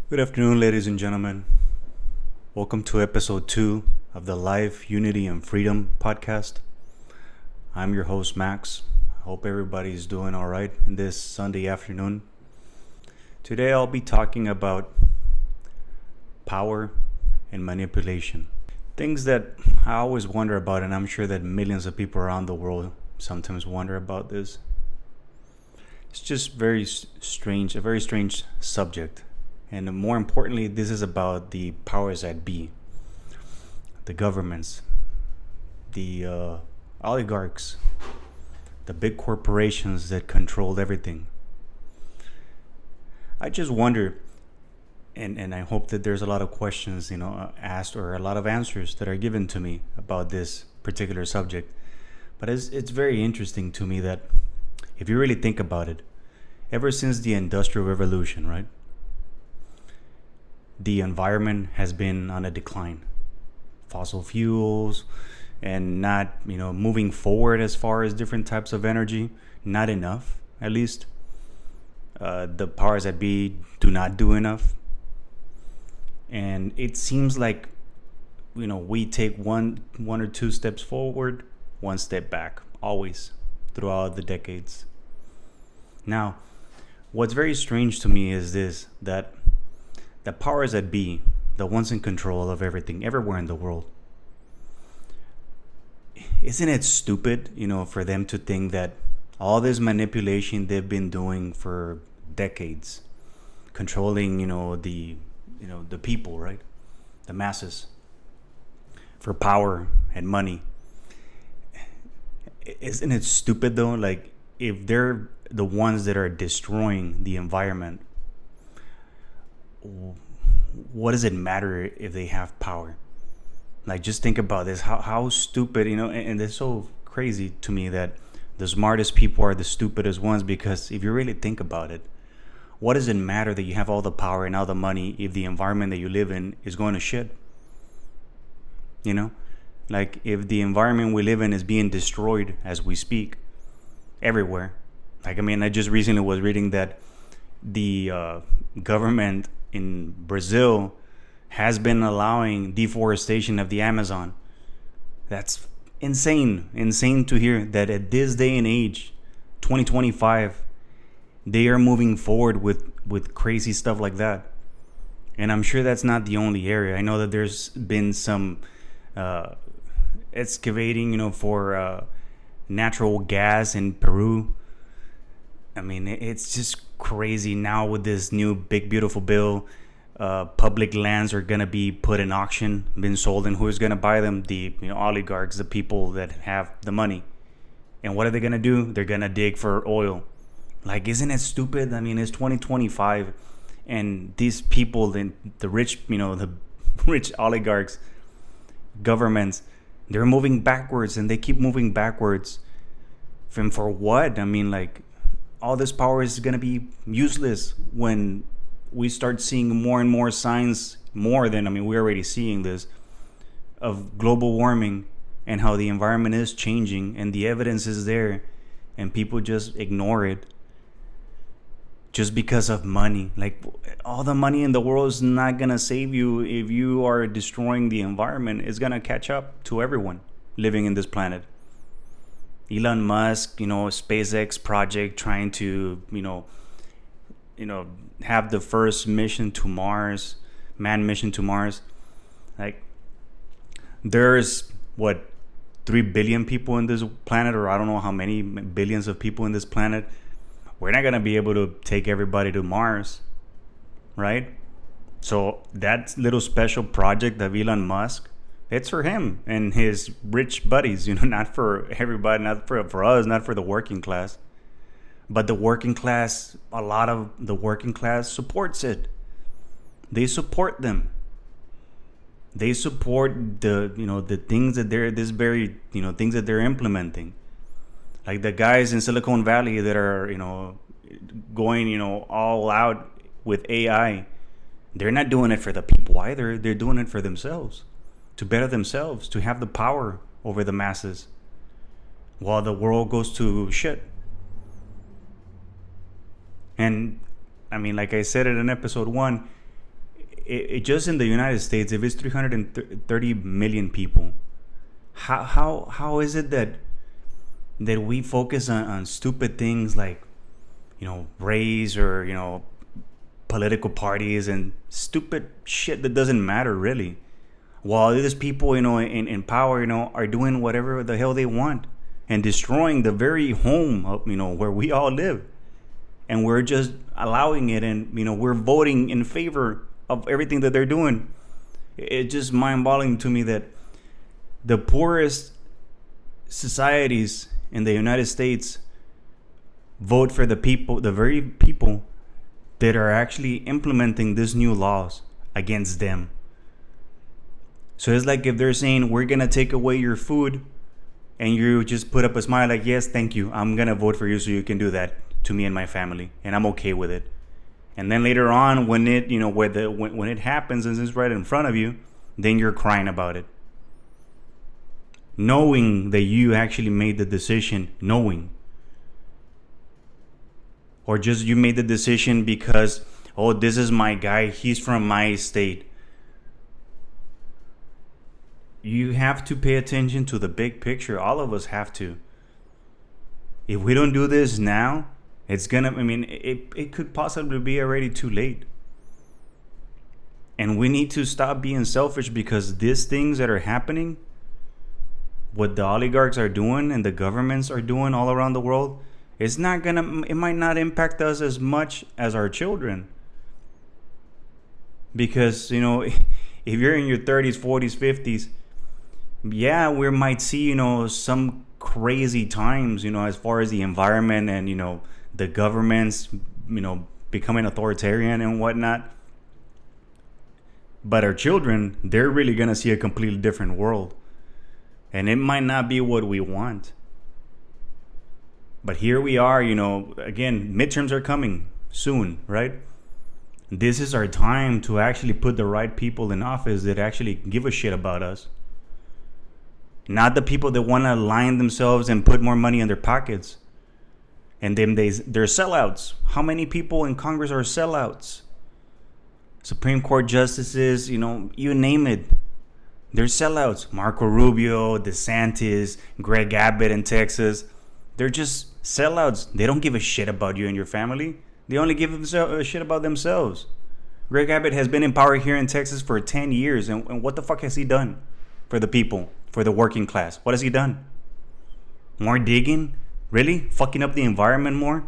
Good afternoon, ladies and gentlemen. Welcome to episode 2 of the Life, Unity, and Freedom podcast. I'm your host, Max. I hope everybody's doing all right in this Sunday afternoon. Today, I'll be talking about power and manipulation. Things that I always wonder about, and I'm sure that millions of people around the world sometimes wonder about this. It's just a very strange subject. And more importantly, this is about the powers that be, the governments, the oligarchs, the big corporations that controlled everything. I just wonder, and I hope that there's a lot of questions, asked, or a lot of answers that are given to me about this particular subject. But it's very interesting to me that if you really think about it, ever since the Industrial Revolution, right? The environment has been on a decline. Fossil fuels and not, moving forward as far as different types of energy, not enough, at least. The powers that be do not do enough. And it seems like, we take one or two steps forward, one step back, always, throughout the decades. Now, what's very strange to me is this, that the powers that be, the ones in control of everything, everywhere in the world, isn't it stupid, for them to think that all this manipulation they've been doing for decades, controlling, the people, right? The masses, for power and money. Isn't it stupid though? Like, if they're the ones that are destroying the environment, what does it matter if they have power? Like, just think about this, how stupid, and it's so crazy to me that the smartest people are the stupidest ones, because if you really think about it, what does it matter that you have all the power and all the money if the environment that you live in is going to shit? Like, if the environment we live in is being destroyed as we speak everywhere. I just recently was reading that the government in Brazil has been allowing deforestation of the Amazon. That's insane to hear that at this day and age, 2025, they are moving forward with crazy stuff like that. And I'm sure that's not the only area. I know that there's been some excavating, for natural gas in Peru. It's just crazy now with this new big beautiful bill. Public lands are gonna be put in auction, been sold, and who's gonna buy them? The oligarchs, the people that have the money. And what are they gonna do? They're gonna dig for oil. Like, isn't it stupid? It's 2025, and these people, the rich, the rich oligarchs, governments, they're moving backwards, and they keep moving backwards. And for what? All this power is going to be useless when we start seeing more and more signs, we're already seeing this, of global warming and how the environment is changing, and the evidence is there, and people just ignore it just because of money. Like, all the money in the world is not going to save you if you are destroying the environment. It's going to catch up to everyone living in this planet. Elon Musk, SpaceX project, trying to, have the first mission to Mars, manned mission to Mars. Like, there's 3 billion people in this planet, or I don't know how many billions of people in this planet. We're not gonna be able to take everybody to Mars, right? So that little special project of Elon Musk, it's for him and his rich buddies, not for everybody, not for us, not for the working class. But the working class, a lot of the working class supports it. They support them. They support the things that they're things that they're implementing. Like the guys in Silicon Valley that are, going, all out with AI. They're not doing it for the people either. They're doing it for themselves, to better themselves, to have the power over the masses while the world goes to shit. And like I said it in episode 1, just in the United States, if it's 330 million people, how is it that we focus on stupid things like, race, or political parties and stupid shit that doesn't matter really, while these people in power are doing whatever the hell they want and destroying the very home of, where we all live, and we're just allowing it, and we're voting in favor of everything that they're doing. It's just mind-boggling to me that the poorest societies in the United States vote for the very people that are actually implementing these new laws against them. So it's like if they're saying, we're gonna take away your food, and you just put up a smile like, yes, thank you, I'm gonna vote for you so you can do that to me and my family, and I'm okay with it. And then later on, when it when it happens and it's right in front of you, then you're crying about it, knowing that you actually made the decision, or just you made the decision because, oh, this is my guy, he's from my state. You have to pay attention to the big picture. All of us have to. If we don't do this now, it's gonna, it could possibly be already too late. And we need to stop being selfish, because these things that are happening, what the oligarchs are doing and the governments are doing all around the world, it might not impact us as much as our children. Because, if you're in your 30s, 40s, 50s, yeah, we might see, some crazy times, as far as the environment and, the governments, becoming authoritarian and whatnot. But our children, they're really going to see a completely different world. And it might not be what we want. But here we are, again, midterms are coming soon, right? This is our time to actually put the right people in office that actually give a shit about us. Not the people that want to line themselves and put more money in their pockets. And then they're sellouts. How many people in Congress are sellouts? Supreme Court justices, you name it. They're sellouts. Marco Rubio, DeSantis, Greg Abbott in Texas. They're just sellouts. They don't give a shit about you and your family. They only give a shit about themselves. Greg Abbott has been in power here in Texas for 10 years. And what the fuck has he done for the people, for the working class? What has he done? More digging? Really? Fucking up the environment more?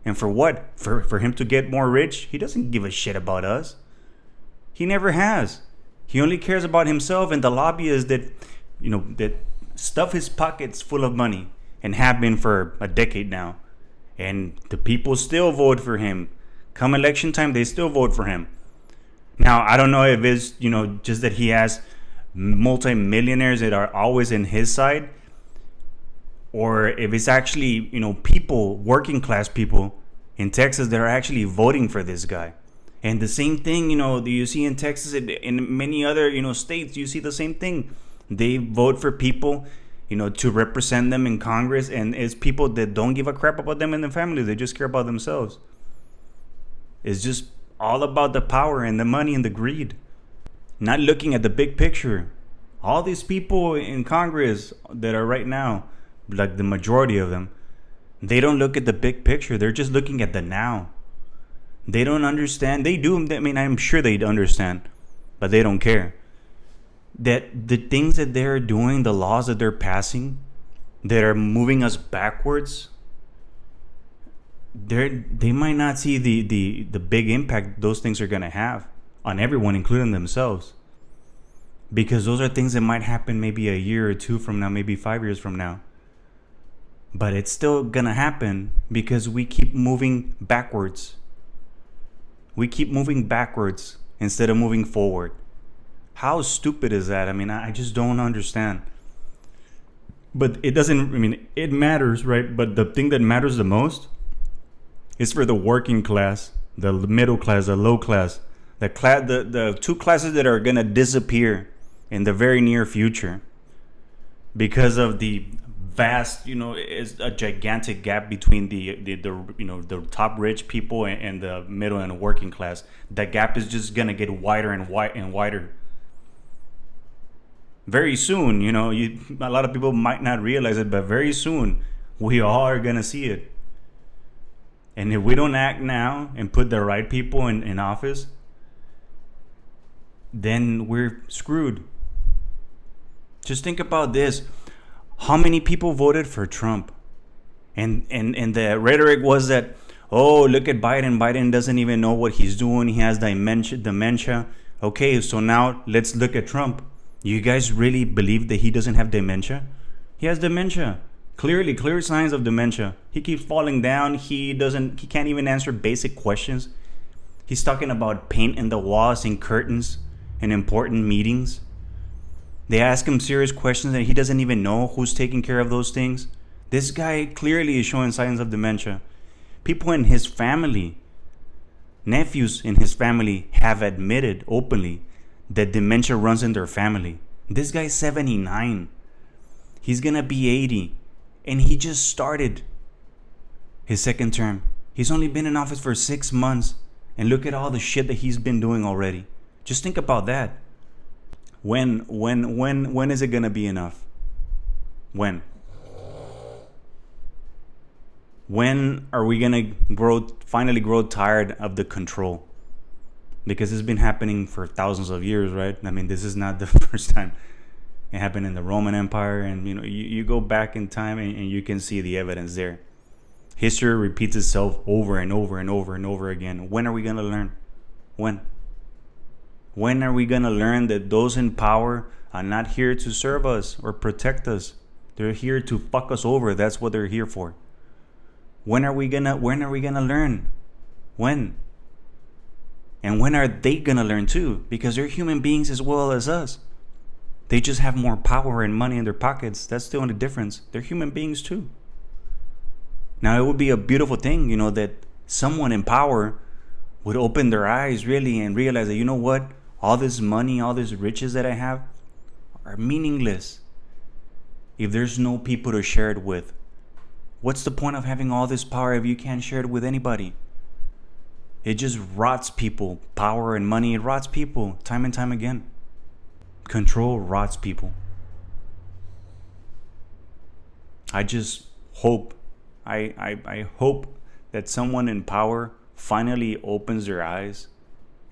And for what? For him to get more rich? He doesn't give a shit about us. He never has. He only cares about himself and the lobbyists that, that stuff his pockets full of money and have been for a decade now. And the people still vote for him. Come election time, they still vote for him. Now, I don't know if it's, just that he has multi-millionaires that are always in his side, or if it's actually, people, working class people in Texas that are actually voting for this guy. And the same thing, you see in Texas, in many other, states, you see the same thing. They vote for people, to represent them in Congress, and it's people that don't give a crap about them and their families. They just care about themselves. It's just all about the power and the money and the greed. Not looking at the big picture. All these people in Congress that are right now, like the majority of them, they don't look at the big picture. They're just looking at the now. They don't understand. They do. I'm sure they understand, but they don't care. That the things that they're doing, the laws that they're passing, that are moving us backwards, they might not see the big impact those things are going to have on everyone, including themselves. Because those are things that might happen maybe a year or two from now, maybe 5 years from now. But it's still going to happen because we keep moving backwards. We keep moving backwards instead of moving forward. How stupid is that? I just don't understand. But it doesn't, it matters, right? But the thing that matters the most is for the working class, the middle class, the low class, the two classes that are going to disappear in the very near future because of the vast, is a gigantic gap between the top rich people and the middle and working class. That gap is just gonna get wider and wider. Very soon, a lot of people might not realize it, but very soon we all are gonna see it. And if we don't act now and put the right people in office, then we're screwed. Just think about this. How many people voted for Trump? And the rhetoric was that, oh, look at Biden. Biden doesn't even know what he's doing. He has dementia. Okay, so now let's look at Trump. You guys really believe that he doesn't have dementia? He has dementia. Clear signs of dementia. He keeps falling down. He can't even answer basic questions. He's talking about paint in the walls and curtains in important meetings. They ask him serious questions and he doesn't even know who's taking care of those things. This guy clearly is showing signs of dementia. People in his family, nephews in his family, have admitted openly that dementia runs in their family. This guy's 79. He's gonna be 80. And he just started his second term. He's only been in office for 6 months. And look at all the shit that he's been doing already. Just think about that. When is it gonna be enough? When are we gonna finally grow tired of the control? Because it's been happening for thousands of years, right? I mean, this is not the first time. It happened in the Roman Empire, and you go back in time and you can see the evidence there. History repeats itself over and over and over and over again. When are we gonna learn? When are we gonna learn that those in power are not here to serve us or protect us? They're here to fuck us over. That's what they're here for. When are we gonna learn? When? And when are they gonna learn too? Because they're human beings as well as us. They just have more power and money in their pockets. That's the only difference. They're human beings too. Now, it would be a beautiful thing, that someone in power would open their eyes really and realize that, you know what? All this money, all these riches that I have are meaningless if there's no people to share it with. What's the point of having all this power if you can't share it with anybody? It just rots people. Power and money, it rots people time and time again. Control rots people. I just hope, I hope that someone in power finally opens their eyes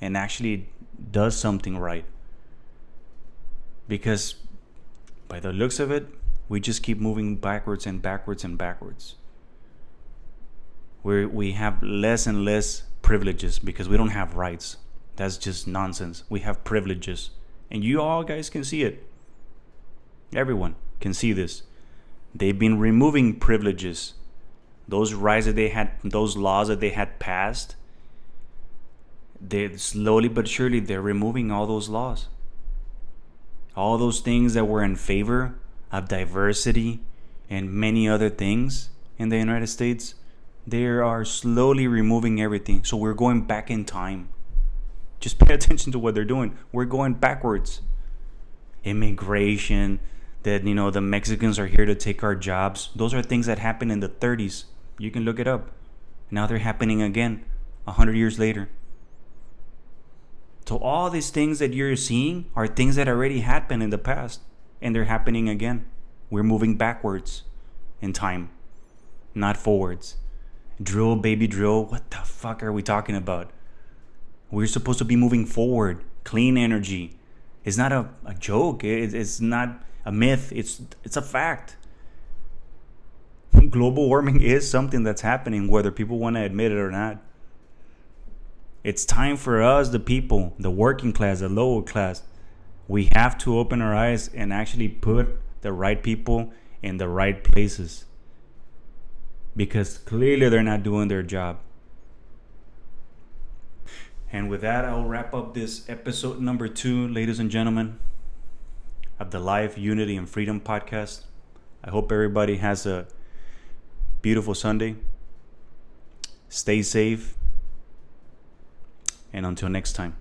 and actually does something right. Because by the looks of it, we just keep moving backwards and backwards and backwards. We have less and less privileges because we don't have rights. That's just nonsense. We have privileges. And you all guys can see it. Everyone can see this. They've been removing privileges. Those rights that they had, those laws that they had passed, they slowly but surely they're removing all those laws. All those things that were in favor of diversity and many other things in the United States, they are slowly removing everything. So we're going back in time. Just pay attention to what they're doing. We're going backwards. Immigration, that the Mexicans are here to take our jobs. Those are things that happened in the 30s. You can look it up. Now they're happening again 100 years later. So all these things that you're seeing are things that already happened in the past, and they're happening again. We're moving backwards in time, not forwards. Drill, baby, drill. What the fuck are we talking about? We're supposed to be moving forward. Clean energy. It's not a joke. It's not a myth. It's a fact. Global warming is something that's happening, whether people want to admit it or not. It's time for us, the people, the working class, the lower class. We have to open our eyes and actually put the right people in the right places. Because clearly they're not doing their job. And with that, I'll wrap up this episode number 2, ladies and gentlemen, of the Life, Unity, and Freedom podcast. I hope everybody has a beautiful Sunday. Stay safe. And until next time.